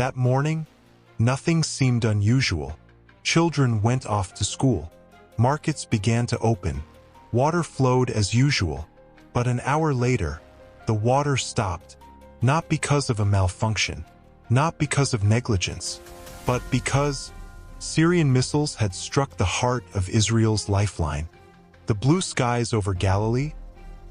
That morning, nothing seemed unusual. Children went off to school. Markets began to open. Water flowed as usual. But an hour later, the water stopped, not because of a malfunction, not because of negligence, but because Syrian missiles had struck the heart of Israel's lifeline. The blue skies over Galilee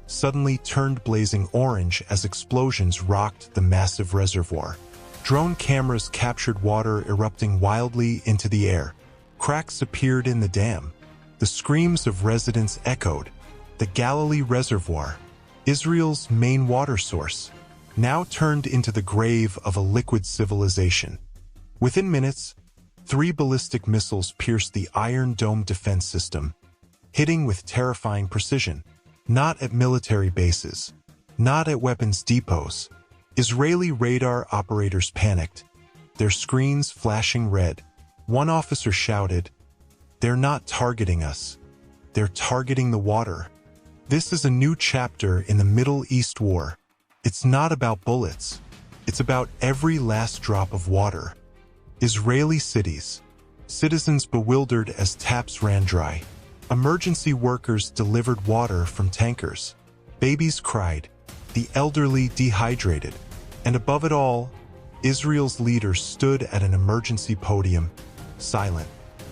suddenly turned blazing orange as explosions rocked the massive reservoir. Drone cameras captured water erupting wildly into the air. Cracks appeared in the dam. The screams of residents echoed. The Galilee Reservoir, Israel's main water source, now turned into the grave of a liquid civilization. Within minutes, 3 ballistic missiles pierced the Iron Dome defense system, hitting with terrifying precision. Not at military bases, not at weapons depots. Israeli radar operators panicked, their screens flashing red. One officer shouted, "They're not targeting us. They're targeting the water." This is a new chapter in the Middle East war. It's not about bullets. It's about every last drop of water. Israeli cities. Citizens bewildered as taps ran dry. Emergency workers delivered water from tankers. Babies cried, the elderly dehydrated. And above it all, Israel's leaders stood at an emergency podium, silent.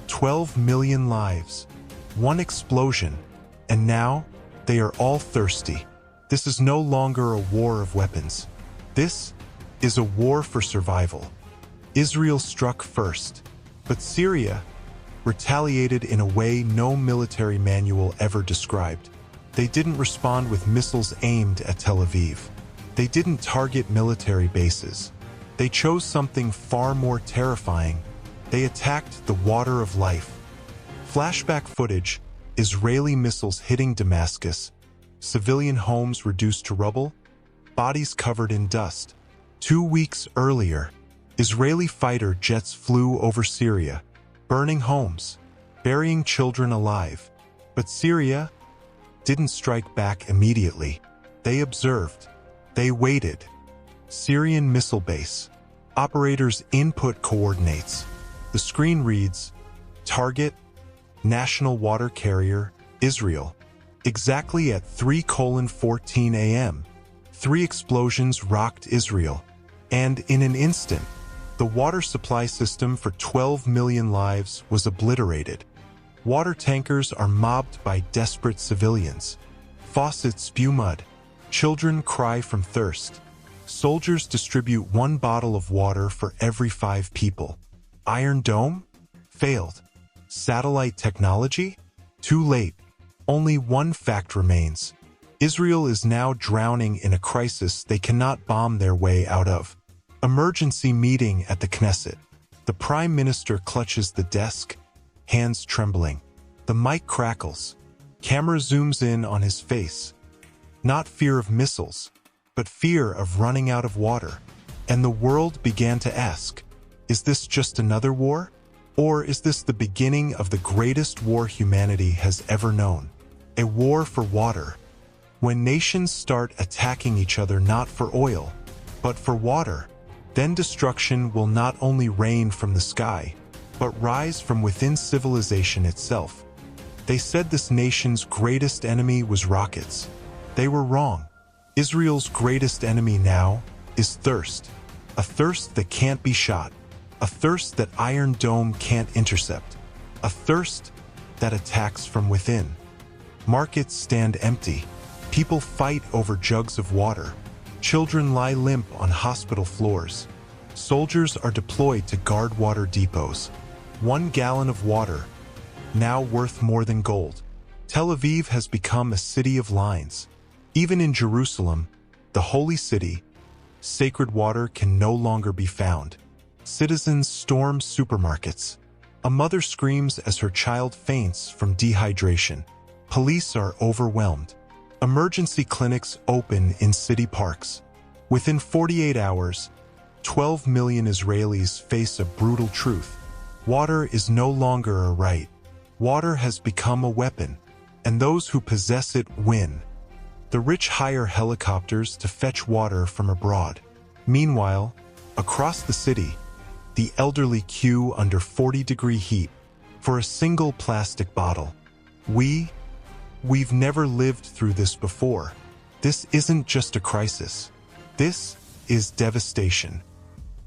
12 million lives. One explosion. And now, they are all thirsty. This is no longer a war of weapons. This is a war for survival. Israel struck first, but Syria retaliated in a way no military manual ever described. They didn't respond with missiles aimed at Tel Aviv. They didn't target military bases. They chose something far more terrifying. They attacked the water of life. Flashback footage, Israeli missiles hitting Damascus, civilian homes reduced to rubble, bodies covered in dust. 2 weeks earlier, Israeli fighter jets flew over Syria, burning homes, burying children alive. But Syria didn't strike back immediately. They observed. They waited. Syrian missile base. Operators input coordinates. The screen reads, Target, National Water Carrier, Israel. Exactly at 3:14 a.m., 3 explosions rocked Israel. And in an instant, the water supply system for 12 million lives was obliterated. Water tankers are mobbed by desperate civilians. Faucets spew mud. Children cry from thirst. Soldiers distribute 1 bottle of water for every 5 people. Iron Dome? Failed. Satellite technology? Too late. Only one fact remains. Israel is now drowning in a crisis they cannot bomb their way out of. Emergency meeting at the Knesset. The Prime Minister clutches the desk, hands trembling. The mic crackles. Camera zooms in on his face. Not fear of missiles, but fear of running out of water. And the world began to ask, is this just another war? Or is this the beginning of the greatest war humanity has ever known? A war for water. When nations start attacking each other not for oil, but for water, then destruction will not only rain from the sky, but rise from within civilization itself. They said this nation's greatest enemy was rockets. They were wrong. Israel's greatest enemy now is thirst. A thirst that can't be shot. A thirst that Iron Dome can't intercept. A thirst that attacks from within. Markets stand empty. People fight over jugs of water. Children lie limp on hospital floors. Soldiers are deployed to guard water depots. 1 gallon of water, now worth more than gold. Tel Aviv has become a city of lines. Even in Jerusalem, the holy city, sacred water can no longer be found. Citizens storm supermarkets. A mother screams as her child faints from dehydration. Police are overwhelmed. Emergency clinics open in city parks. Within 48 hours, 12 million Israelis face a brutal truth. Water is no longer a right. Water has become a weapon, and those who possess it win. The rich hire helicopters to fetch water from abroad. Meanwhile, across the city, The elderly queue under 40-degree heat for a single plastic bottle. We've never lived through this before. This isn't just a crisis. This is devastation.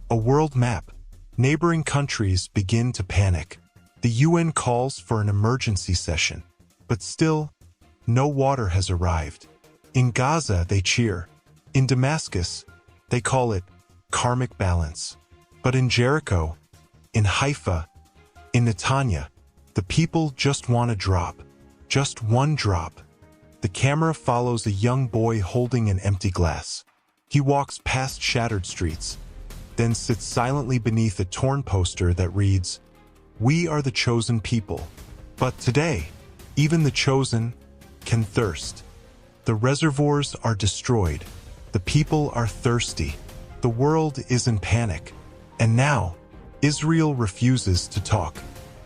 A world map. Neighboring countries begin to panic. The UN calls for an emergency session. But still, no water has arrived. In Gaza, they cheer. In Damascus, they call it karmic balance. But in Jericho, in Haifa, in Netanya, the people just want a drop. Just one drop. The camera follows a young boy holding an empty glass. He walks past shattered streets, then sits silently beneath a torn poster that reads, "We are the chosen people." But today, even the chosen can thirst. The reservoirs are destroyed. The people are thirsty. The world is in panic. And now, Israel refuses to talk.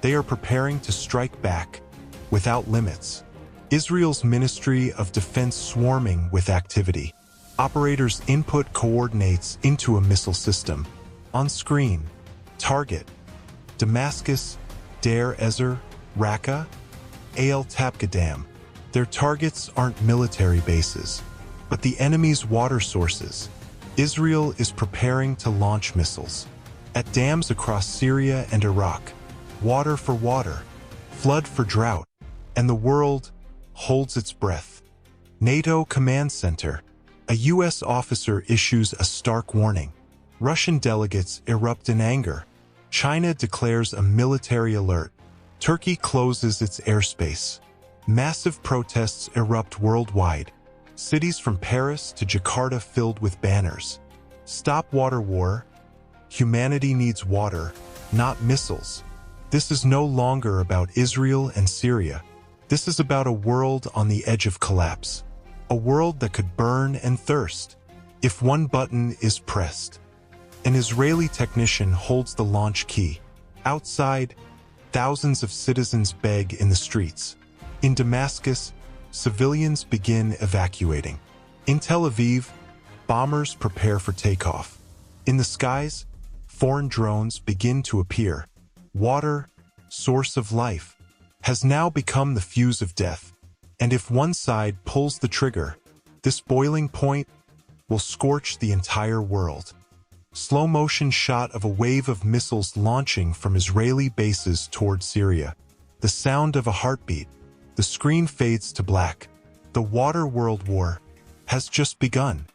They are preparing to strike back without limits. Israel's Ministry of Defense swarming with activity. Operators input coordinates into a missile system. On screen, target, Damascus, Deir Ezer, Raqqa, Al Tabqa Dam. Their targets aren't military bases, but the enemy's water sources. Israel is preparing to launch missiles at dams across Syria and Iraq. Water for water, flood for drought, and the world holds its breath. NATO Command Center. A U.S. officer issues a stark warning. Russian delegates erupt in anger. China declares a military alert. Turkey closes its airspace. Massive protests erupt worldwide. Cities from Paris to Jakarta filled with banners. Stop water war. Humanity needs water, not missiles. This is no longer about Israel and Syria. This is about a world on the edge of collapse. A world that could burn and thirst if one button is pressed. An Israeli technician holds the launch key. Outside, thousands of citizens beg in the streets. In Damascus, civilians begin evacuating. In Tel Aviv, bombers prepare for takeoff. In the skies, foreign drones begin to appear. Water, source of life, has now become the fuse of death. And if one side pulls the trigger, this boiling point will scorch the entire world. Slow-motion shot of a wave of missiles launching from Israeli bases toward Syria. The sound of a heartbeat. The screen fades to black. The water world war has just begun.